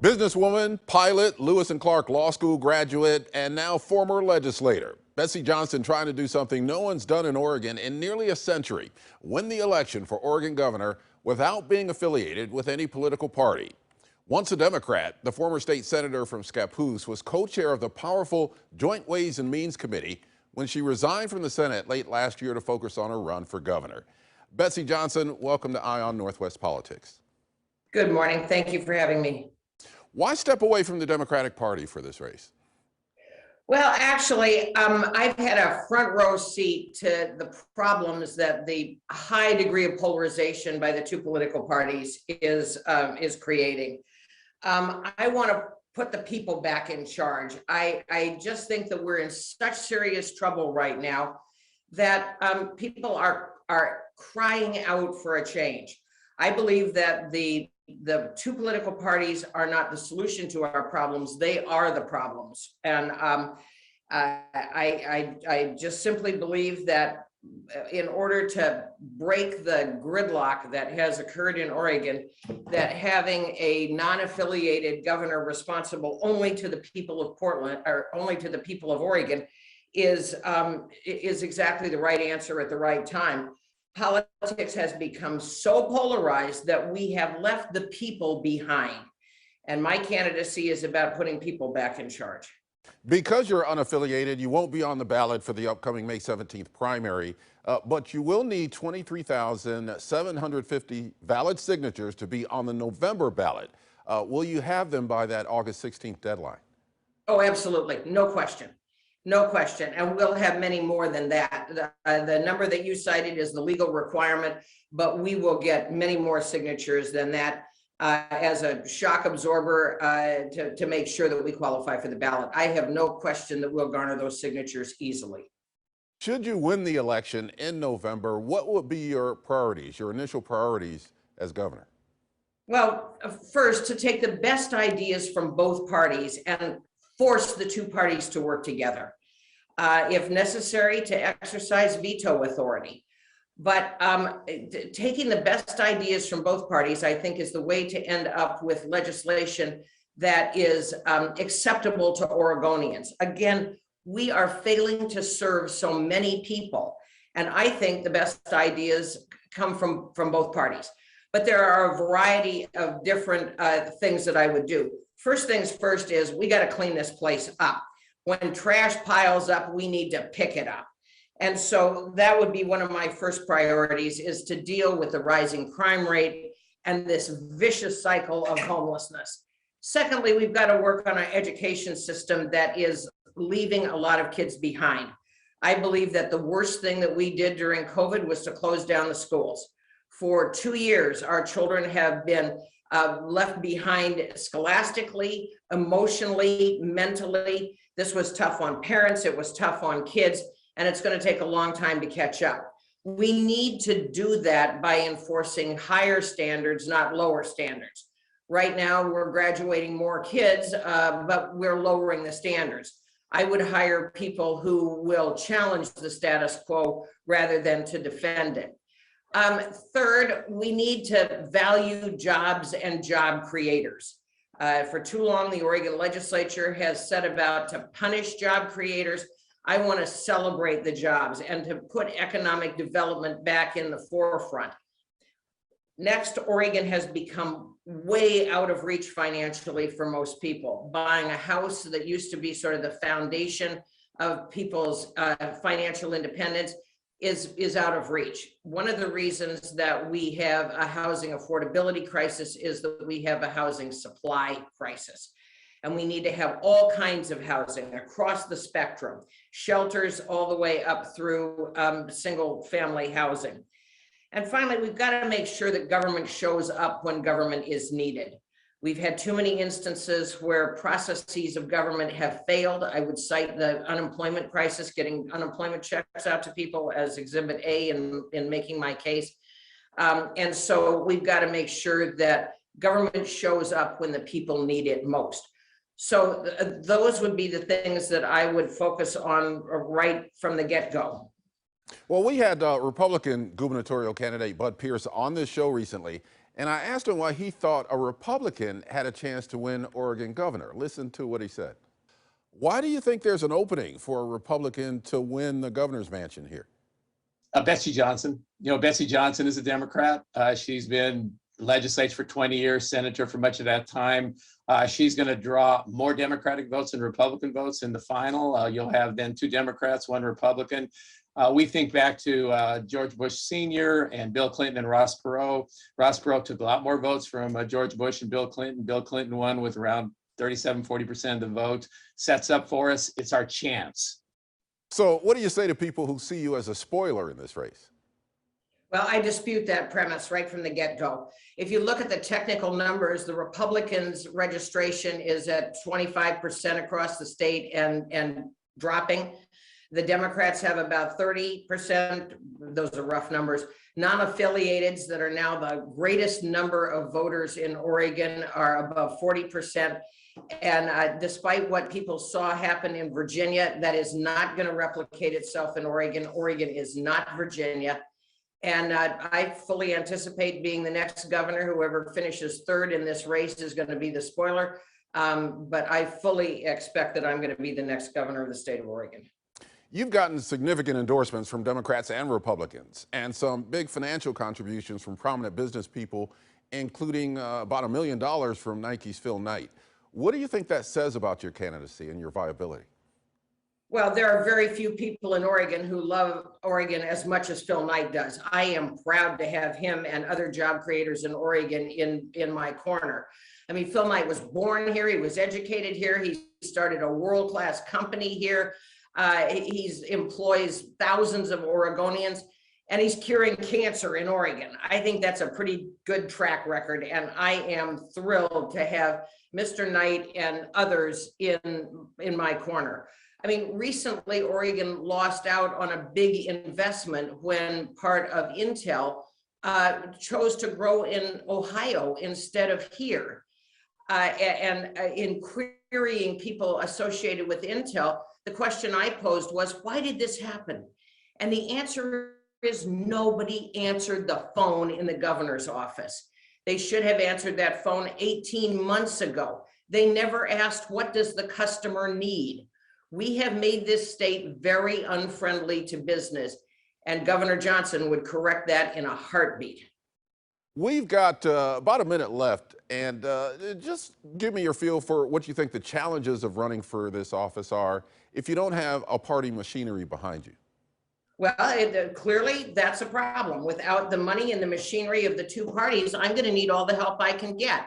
Businesswoman, pilot, Lewis and Clark Law School graduate, and now former legislator. Betsy Johnson trying to do something no one's done in Oregon in nearly a century: win the election for Oregon governor without being affiliated with any political party. Once a Democrat, the former state senator from Scappoose was co-chair of the powerful Joint Ways and Means Committee when she resigned from the Senate late last year to focus on her run for governor. Betsy Johnson, welcome to Eye on Northwest Politics. Good morning. Thank you for having me. Why step away from the Democratic Party for this race? Well, actually, I've had a front row seat to the problems that the high degree of polarization by the two political parties is creating. I want to put the people back in charge. I just think that we're in such serious trouble right now that people are crying out for a change. I believe that the two political parties are not the solution to our problems. They are the problems. And I just simply believe that in order to break the gridlock that has occurred in Oregon, that having a non-affiliated governor responsible only to the people of Portland, or only to the people of Oregon, is exactly the right answer at the right time. Politics has become so polarized that we have left the people behind. And my candidacy is about putting people back in charge. Because you're unaffiliated, you won't be on the ballot for the upcoming May 17th primary, but you will need 23,750 valid signatures to be on the November ballot. Will you have them by that August 16th deadline? Oh, absolutely. No question. No question. And we'll have many more than that. The number that you cited is the legal requirement, but we will get many more signatures than that as a shock absorber to make sure that we qualify for the ballot. I have no question that we'll garner those signatures easily. Should you win the election in November, what would be your priorities, your initial priorities as governor? Well, first, to take the best ideas from both parties and force the two parties to work together, if necessary, to exercise veto authority. But taking the best ideas from both parties, I think, is the way to end up with legislation that is acceptable to Oregonians. Again, we are failing to serve so many people, and I think the best ideas come from both parties. But there are a variety of different things that I would do. First things first is we got to clean this place up. When trash piles up, we need to pick it up. And so that would be one of my first priorities, is to deal with the rising crime rate and this vicious cycle of homelessness. Secondly, we've got to work on an education system that is leaving a lot of kids behind. I believe that the worst thing that we did during COVID was to close down the schools. For 2 years, our children have been left behind scholastically, emotionally, mentally. This was tough on parents, it was tough on kids, and it's going to take a long time to catch up. We need to do that by enforcing higher standards, not lower standards. Right now, we're graduating more kids, but we're lowering the standards. I would hire people who will challenge the status quo rather than to defend it. Third, we need to value jobs and job creators. For too long, the Oregon legislature has set about to punish job creators. I want to celebrate the jobs and to put economic development back in the forefront. Next, Oregon has become way out of reach financially for most people. Buying a house that used to be sort of the foundation of people's financial independence is out of reach. One of the reasons that we have a housing affordability crisis is that we have a housing supply crisis. And we need to have all kinds of housing across the spectrum, shelters all the way up through single family housing. And finally, we've got to make sure that government shows up when government is needed. We've had too many instances where processes of government have failed. I would cite the unemployment crisis, getting unemployment checks out to people as Exhibit A in making my case. And so we've got to make sure that government shows up when the people need it most. So those would be the things that I would focus on right from the get-go. Well, we had Republican gubernatorial candidate Bud Pierce on this show recently, And I asked him why he thought a Republican had a chance to win Oregon governor. Listen to what he said. Why do you think there's an opening for a Republican to win the governor's mansion here? Betsy Johnson. Betsy Johnson is a Democrat. She's been legislature for 20 years, senator for much of that time. She's going to draw more Democratic votes than Republican votes in the final. You'll have then 2 Democrats, 1 Republican. We think back to George Bush Sr. and Bill Clinton and Ross Perot. Ross Perot took a lot more votes from George Bush and Bill Clinton. Bill Clinton won with around 37–40% of the vote. Sets up for us. It's our chance. So what do you say to people who see you as a spoiler in this race? Well, I dispute that premise right from the get-go. If you look at the technical numbers, the Republicans' registration is at 25% across the state and dropping. The Democrats have about 30%. Those are rough numbers. Non-affiliateds that are now the greatest number of voters in Oregon are above 40%. And despite what people saw happen in Virginia, that is not going to replicate itself in Oregon. Oregon is not Virginia. And I fully anticipate being the next governor. Whoever finishes third in this race is going to be the spoiler. But I fully expect that I'm going to be the next governor of the state of Oregon. You've gotten significant endorsements from Democrats and Republicans, and some big financial contributions from prominent business people, including about $1 million from Nike's Phil Knight. What do you think that says about your candidacy and your viability? Well, there are very few people in Oregon who love Oregon as much as Phil Knight does. I am proud to have him and other job creators in Oregon in my corner. I mean, Phil Knight was born here. He was educated here. He started a world-class company here. He employs thousands of Oregonians, and he's curing cancer in Oregon. I think that's a pretty good track record, and I am thrilled to have Mr. Knight and others in my corner. I mean, recently, Oregon lost out on a big investment when part of Intel chose to grow in Ohio instead of here. In querying people associated with Intel, the question I posed was, why did this happen? And the answer is nobody answered the phone in the governor's office. They should have answered that phone 18 months ago. They never asked, what does the customer need? We have made this state very unfriendly to business, and Governor Johnson would correct that in a heartbeat. We've got about a minute left, and just give me your feel for what you think the challenges of running for this office are if you don't have a party machinery behind you. Well, clearly that's a problem. Without the money and the machinery of the two parties, I'm going to need all the help I can get.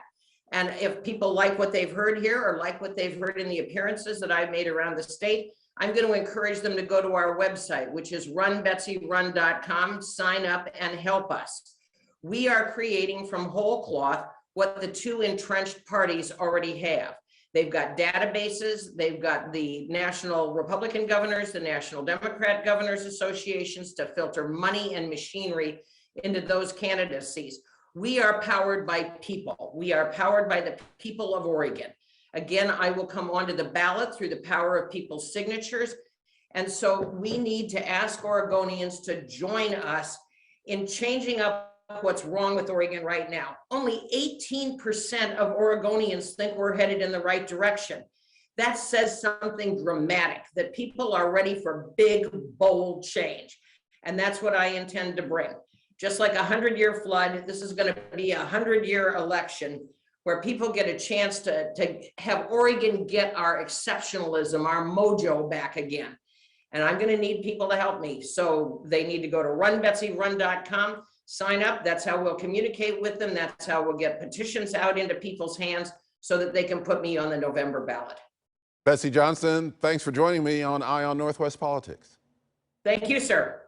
And if people like what they've heard here or like what they've heard in the appearances that I've made around the state, I'm going to encourage them to go to our website, which is runbetsyrun.com, sign up and help us. We are creating from whole cloth what the two entrenched parties already have. They've got databases, they've got the national Republican governors, the national Democrat governors associations to filter money and machinery into those candidacies. We are powered by people. We are powered by the people of Oregon. Again, I will come onto the ballot through the power of people's signatures. And so we need to ask Oregonians to join us in changing up what's wrong with Oregon right now. Only 18% of Oregonians think we're headed in the right direction. That says something dramatic, that people are ready for big, bold change. And that's what I intend to bring. Just like a 100-year flood, this is going to be a 100-year election where people get a chance to have Oregon get our exceptionalism, our mojo back again. And I'm going to need people to help me. So they need to go to runbetsyrun.com, sign up. That's how we'll communicate with them. That's how we'll get petitions out into people's hands so that they can put me on the November ballot. Betsy Johnson, thanks for joining me on Eye on Northwest Politics. Thank you, sir.